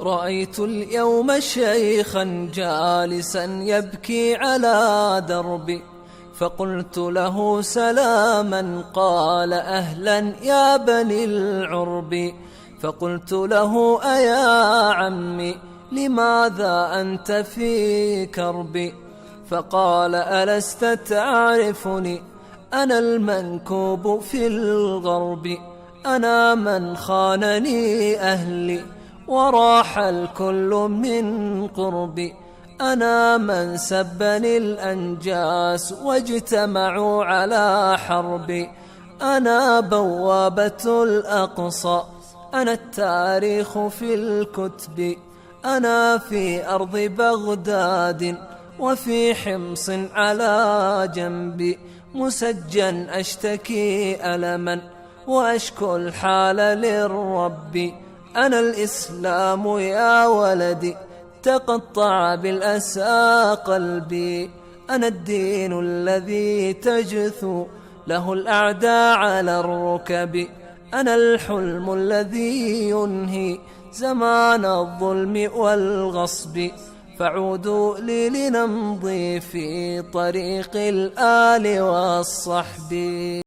رأيت اليوم شيخا جالسا يبكي على دربي، فقلت له سلاما، قال أهلا يا بني العرب. فقلت له أيا عمي لماذا أنت في كربي؟ فقال ألست تعرفني أنا المنكوب في الغرب، أنا من خانني أهلي وراح الكل من قربي، أنا من سبني الأنجاس واجتمعوا على حربي، أنا بوابة الأقصى، أنا التاريخ في الكتب، أنا في أرض بغداد وفي حمص على جنبي، مسجن أشتكي ألما وأشكو الحال للرب، أنا الإسلام يا ولدي تقطع بالأسى قلبي، أنا الدين الذي تجثو له الأعداء على الركب، أنا الحلم الذي ينهي زمان الظلم والغصب، فعودوا لي لنمضي في طريق الآل والصحب.